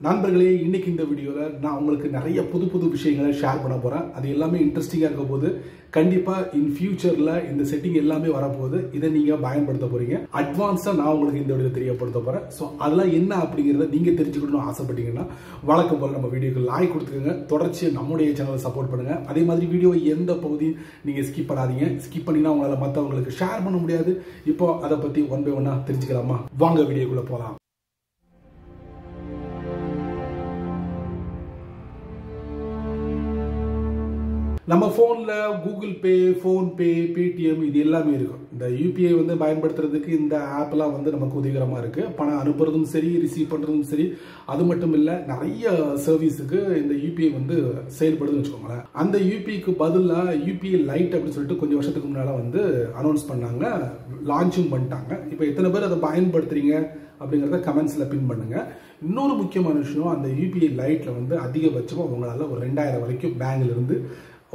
நண்பர்களே, இன்னைக்கு இந்த வீடியோல நான் உங்களுக்கு நிறைய புது விஷயங்களை ஷேர் பண்ண போறேன். அது எல்லாமே இன்ட்ரெஸ்டிங்கா இருக்க போது. கண்டிப்பா இன் ஃபியூச்சர்ல இந்த செட்டிங் எல்லாமே வரப்போகுது. இதை நீங்க பயன்படுத்த போறீங்க. அட்வான்ஸா நான் உங்களுக்கு இந்த வீடியோ தெரியப்படுத்த போறேன். ஸோ அதெல்லாம் என்ன அப்படிங்கிறத நீங்க தெரிஞ்சுக்கணும்னு ஆசைப்பட்டீங்கன்னா வழக்கம் போல நம்ம வீடியோக்கு லைக் கொடுத்துக்கோங்க. தொடர்ச்சியாக நம்முடைய சேனலை சப்போர்ட் பண்ணுங்க. அதே மாதிரி வீடியோவை எந்த பகுதியும் நீங்க ஸ்கிப் பண்ணாதீங்க. ஸ்கிப் பண்ணினா உங்களால மற்றவங்களுக்கு ஷேர் பண்ண முடியாது. இப்போ அதை பத்தி ஒன் பை ஒன்னா தெரிஞ்சுக்கலாமா? வாங்க வீடியோக்குள்ள போலாம். நம்ம ஃபோன்ல கூகுள் பே, ஃபோன்பே, பேடிஎம் இது எல்லாமே இருக்கும். இந்த யூபிஐ பயன்படுத்துறதுக்கு இந்த ஆப்லாம் நமக்கு உதவிகரமா இருக்கு. பணம் அனுப்புறதும் சரி, ரிசீவ் பண்றதும் சரி. அது மட்டும் இல்ல, நிறைய சர்வீஸுக்கு இந்த யூபிஐ செயல்படுதுன்னு வச்சுக்கோங்களேன். அந்த யூபிஐக்கு பதிலா யூபிஐ லைட் அப்படின்னு சொல்லிட்டு கொஞ்சம் வருஷத்துக்கு முன்னால அனௌன்ஸ் பண்ணாங்க, லான்ச்சும் பண்ணிட்டாங்க. இப்போ எத்தனை பேர் அதை பயன்படுத்துறீங்க அப்படிங்கிறத கமெண்ட்ஸ்ல பின் பண்ணுங்க. இன்னொரு முக்கியமான விஷயம், அந்த யூபிஐ லைட்ல அதிகபட்சமா உங்களால ஒரு 2000 வரைக்கும் பேங்க்ல இருந்து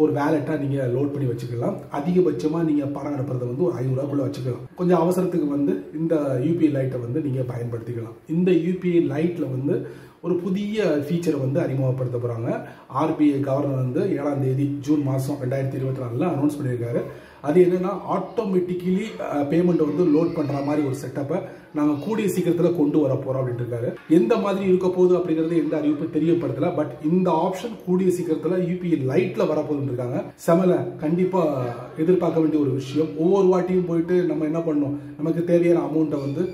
ஒரு வேலெட்டா நீங்க லோட் பண்ணி வச்சுக்கலாம். அதிகபட்சமா நீங்க பணம் அனுப்புறத ஒரு 500 ரூபாய்க்குள்ள வச்சுக்கலாம். கொஞ்சம் அவசரத்துக்கு இந்த யூபிஐ லைட்டை நீங்க பயன்படுத்திக்கலாம். இந்த யூபிஐ லைட்ல ஒரு புதிய ஃபீச்சரை அறிமுகப்படுத்த போறாங்க. ஆர்பிஐ கவர்னர் 7ஆம் தேதி ஜூன் மாசம் 2024 அனௌன்ஸ் பண்ணியிருக்காரு. அது என்னன்னா, ஆட்டோமேட்டிக்கலி பேமெண்ட் லோட் பண்ற மாதிரி ஒரு செட்டப்பை நாங்கள் கூடிய சீக்கிரத்தில் கொண்டு வர போறோம் அப்படின்னு இருக்காரு. எந்த மாதிரி இருக்க போகுது அப்படிங்கிறது எந்த அறிவிப்பு தெரியப்படுத்தல. பட் இந்த ஆப்ஷன் கூடிய சீக்கிரத்தில் யூபிஐ லைட்ல வரப்போகுதுன்னு இருக்காங்க. செமல கண்டிப்பா எதிர்பார்க்க வேண்டிய ஒரு விஷயம். ஒவ்வொரு வாட்டியும் போயிட்டு நம்ம என்ன பண்ணோம், நமக்கு தேவையான அமௌண்ட்டை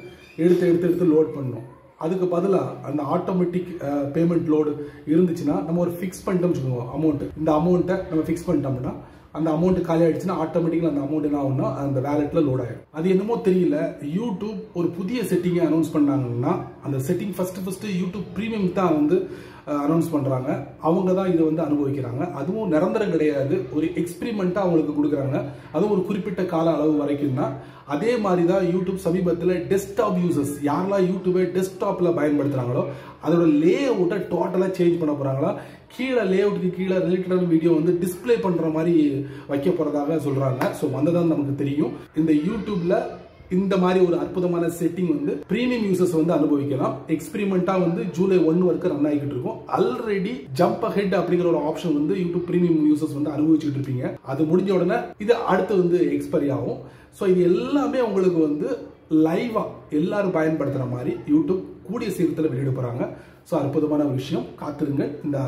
எடுத்து லோட் பண்ணோம். அதுக்கு பதிலாக அந்த ஆட்டோமேட்டிக் பேமெண்ட் லோடு இருந்துச்சுன்னா நம்ம ஒரு ஃபிக்ஸ் பண்ணிட்டோம்னு வச்சுக்கோங்க. அமௌண்ட் இந்த அமௌண்ட்டை நம்ம ஃபிக்ஸ் பண்ணிட்டோம்னா அந்த அமௌண்ட் காலி ஆயிடுச்சுன்னா ஆட்டோமேட்டிக்கலா அந்த அமௌண்ட் என்ன ஆகும்னா அந்த வேலெட்ல லோட் ஆயிடும். அது என்னமோ தெரியல, யூடியூப் ஒரு புதிய செட்டிங்கை அனௌன்ஸ் பண்ணாங்கன்னா அந்த செட்டிங் ஃபர்ஸ்ட் யூடியூப் பிரீமியம் தான் அனௌன்ஸ் பண்றாங்க. அவங்க தான் இதை அனுபவிக்கிறாங்க. அதுவும் நிரந்தரம் கிடையாது, ஒரு எக்ஸ்பெரிமெண்டா அவங்களுக்கு கொடுக்குறாங்க. அதுவும் ஒரு குறிப்பிட்ட கால அளவு வரைக்கும் தான். அதே மாதிரி தான் யூடியூப் சமீபத்தில் டெஸ்க்டாப் யூசர்ஸ் யாரெல்லாம் யூடியூபை டெஸ்க்டாப்ல பயன்படுத்துறாங்களோ அதோட லே அவுட்டை டோட்டலா சேஞ்ச் பண்ண போறாங்களா. கீழே லே அவுட்டுக்கு கீழே ரிலேட்டடான வீடியோ டிஸ்பிளே பண்ற மாதிரி வைக்க போறதாக சொல்றாங்க. ஸோ வந்ததான் நமக்கு தெரியும். இந்த யூடியூப்ல இந்த மாதிரி ஒரு அற்புதமான செட்டிங் பிரீமியம் யூசர்ஸ் அனுபவிக்கலாம். எக்ஸ்பெரிமெண்டா ஜூலை 1 வரைக்கும் ரன் ஆகிட்டு இருக்கும். ஆல்ரெடி ஜம்ப் அஹெட் அப்படிங்கிற ஒரு ஆப்ஷன் யூடியூப் பிரீமியம் யூசர்ஸ் அனுபவிச்சுட்டு இருப்பீங்க. அது முடிஞ்ச உடனே இது அடுத்து எக்ஸ்பைரி ஆகும். ஸோ இது எல்லாமே உங்களுக்கு லைவா எல்லாரும் பயன்படுத்துற மாதிரி யூடியூப் கூடிய சீக்கிரத்தில் வெளியிட போறாங்க. ஸோ அற்புதமான விஷயம், காத்திருங்கள் இந்த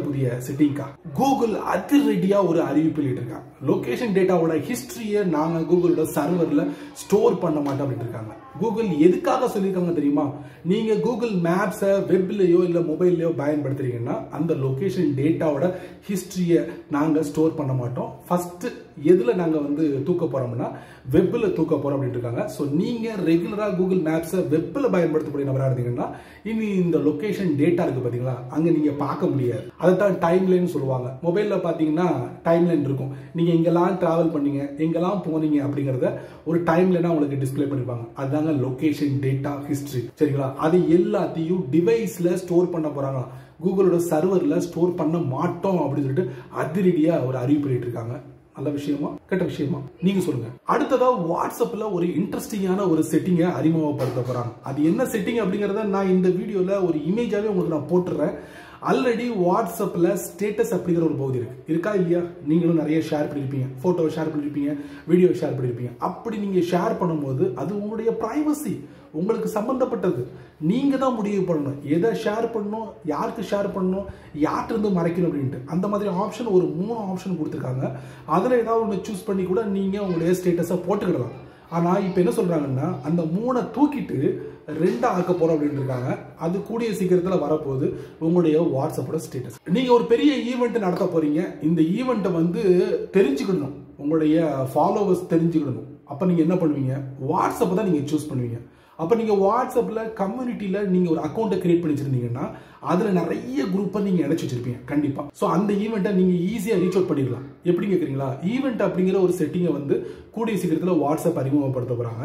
புதிய செட்டிங்கா. கூகுள் அதிரடியா ஒரு அறிவிப்பு வெளியிட்டிருக்காங்க. லொகேஷன் டேட்டாவோட ஹிஸ்டரியை நாங்க கூகுளோட சர்வர்ல ஸ்டோர் பண்ண மாட்டோம் அப்படின்னு இருக்காங்க. கூகுள் எதுக்காக சொல்லியிருக்காங்க தெரியுமா? நீங்க கூகுள் மேப்ஸை வெப்லயோ இல்ல மொபைல்லயோ பயன்படுத்துறீங்கன்னா அந்த லொகேஷன் டேட்டாவோட ஹிஸ்டரியை நாங்க ஸ்டோர் பண்ண மாட்டோம். ஃபர்ஸ்ட் எதுல நாங்க தூக்க போறோம்னா வெப்ல தூக்க போறோம் அப்படின்னு இருக்காங்க. ஸோ நீங்க ரெகுலரா கூகுள் மேப்ஸை வெப்ல பயன்படுத்தக்கூடிய நபரா இருந்தீங்கன்னா இனி இந்த லொகேஷன் டேட்டா இருக்கு பாத்தீங்களா, அங்க நீங்க பார்க்க முடியாது. அதைத்தான் டைம் லைன் சொல்லுவாங்க. மொபைல்ல பாத்தீங்கன்னா டைம் லைன் இருக்கும். நீங்க எங்கெல்லாம் டிராவல் பண்ணீங்க, எங்கெல்லாம் போனீங்க அப்படிங்கறத ஒரு டைம் லைனா உங்களுக்கு டிஸ்பிளே பண்ணிருப்பாங்க. அதுதாங்க லொகேஷன் டேட்டா ஹிஸ்டரி. சரிங்களா? அது எல்லாத்தையும் டிவைஸ்ல ஸ்டோர் பண்ண போறாங்க. கூகுளோட சர்வர்ல ஸ்டோர் பண்ண மாட்டோம் அப்படின்னு சொல்லிட்டு அதிரடியா ஒரு அறிவிப்பு பண்ணிட்டு இருக்காங்க. நல்ல விஷயமா கெட்ட விஷயமா நீங்க சொல்லுங்க. அடுத்ததா வாட்ஸ்அப்ல ஒரு இன்ட்ரெஸ்டிங்கான ஒரு செட்டிங்கை அறிமுகப்படுத்த போறாங்க. அது என்ன செட்டிங் அப்படிங்கறத நான் இந்த வீடியோல ஒரு இமேஜாவே உங்களுக்கு நான் போட்டுறேன். ஆல்ரெடி வாட்ஸ்அப்ல ஸ்டேட்டஸ் அப்படிங்கிற ஒரு பகுதி இருக்கா இல்லையா? நீங்களும் நிறைய ஷேர் பண்ணிருப்பீங்க, போட்டோ ஷேர் பண்ணிருப்பீங்க, வீடியோ ஷேர் பண்ணிருப்பீங்க. அப்படி நீங்க ஷேர் பண்ணும்போது அது உங்களுடைய பிரைவசி, உங்களுக்கு சம்பந்தப்பட்டது. நீங்க தான் முடிவு பண்ணணும் எதை ஷேர் பண்ணணும், யாருக்கு ஷேர் பண்ணணும், யார்கிட்ட இருந்து மறைக்கணும் அப்படின்ட்டு. அந்த மாதிரி ஆப்ஷன் ஒரு 3 ஆப்ஷன் கொடுத்துருக்காங்க. அதுல ஏதாவது ஒன்று சூஸ் பண்ணி கூட நீங்க உங்களுடைய ஸ்டேட்டஸை போட்டுக்கிடலாம். ஆனா இப்ப என்ன சொல்றாங்கன்னா அந்த 3 தூக்கிட்டு 2 ஆக்க போறோம் அப்படின்னு இருக்காங்க. அது கூடிய சீக்கிரத்துல வரப்போகுது உங்களுடைய வாட்ஸ்அப்போட ஸ்டேட்டஸ். நீங்க ஒரு பெரிய ஈவெண்ட் நடத்த போறீங்க. இந்த ஈவெண்ட்டை தெரிஞ்சுக்கணும், உங்களுடைய ஃபாலோவர்ஸ் தெரிஞ்சுக்கணும். அப்ப நீங்க என்ன பண்ணுவீங்க? வாட்ஸ்அப் தான் நீங்க சூஸ் பண்ணுவீங்க. அப்ப நீங்க வாட்ஸ்அப்ல கம்யூனிட்டியில நீங்க ஒரு அக்கௌண்ட் கிரியேட் பண்ணி வச்சிருந்தீங்கன்னா அதுல நிறைய குரூப்பை நீங்க இணைச்சு வச்சிருப்பீங்க கண்டிப்பா. சோ அந்த ஈவெண்ட்டை நீங்க ஈஸியா ரீச் அவுட் பண்ணிடலாம். எப்படி கேக்குறீங்களா? ஈவெண்ட் அப்படிங்கிற ஒரு செட்டிங்கை கூடிய சீக்கிரத்தில் வாட்ஸ்அப் அறிமுகப்படுத்த போறாங்க.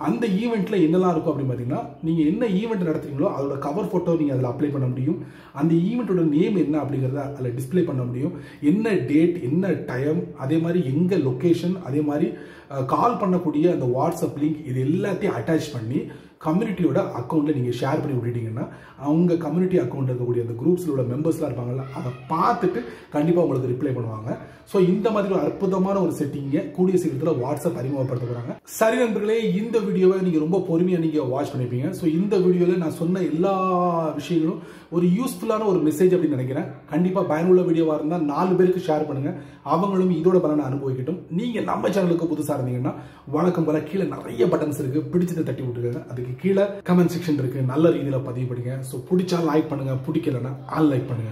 அந்த ஈவெண்ட்ல என்னெல்லாம் இருக்கும் அப்படின்னு பாத்தீங்கன்னா, நீங்க என்ன ஈவெண்ட் நடத்துறீங்களோ அதோட கவர் போட்டோ நீங்க அதுல அப்ளை பண்ண முடியும். அந்த ஈவெண்டோட நேம் என்ன அப்படிங்கறத அதுல டிஸ்பிளே பண்ண முடியும். என்ன டேட், என்ன டைம், அதே மாதிரி எங்க லொகேஷன், அதே மாதிரி கால் பண்ணக்கூடிய அந்த வாட்ஸ்அப் லிங்க், இது எல்லாத்தையும் அட்டாச் பண்ணி கம்யூனிட்டியோட அக்கௌண்ட்ல நீங்க ஷேர் பண்ணி விட்டுட்டீங்கன்னா அவங்க கம்யூனிட்டி அக்கௌண்ட் இருக்கக்கூடிய அந்த குரூப்ஸ்ல உள்ள மெம்பர்ஸ்லாம் இருப்பாங்கல்ல, அதை பார்த்துட்டு கண்டிப்பா உங்களுக்கு ரிப்ளை பண்ணுவாங்க. ஸோ இந்த மாதிரி ஒரு அற்புதமான ஒரு செட்டிங்கை கூடிய சீக்கிரத்தில் வாட்ஸ்அப் அறிமுகப்படுத்த போறாங்க. சரி நண்பர்களே, இந்த வீடியோவை நீங்க ரொம்ப பொறுமையா நீங்க வாட்ச் பண்ணிருப்பீங்க. ஸோ இந்த வீடியோவில் நான் சொன்ன எல்லா விஷயங்களும் ஒரு யூஸ்ஃபுல்லான ஒரு மெசேஜ் அப்படின்னு நினைக்கிறேன். கண்டிப்பா பயனுள்ள வீடியோவா இருந்தால் 4 பேருக்கு ஷேர் பண்ணுங்க, அவங்களும் இதோட பலனை அனுபவிக்கட்டும். நீங்க நம்ம சேனலுக்கு புதுசா இருந்தீங்கன்னா வணக்கம் போல கீழே நிறைய பட்டன்ஸ் இருக்கு, பிடிச்சதை தட்டி விட்டுருங்க. அதுக்கு கீழே கமெண்ட் செக்ஷன் இருக்கு, நல்ல ரீதியில பதிவு பண்ணுங்க. ஸோ பிடிச்சா லைக் பண்ணுங்க, பிடிக்கலன்னா அன்லைக் பண்ணுங்க.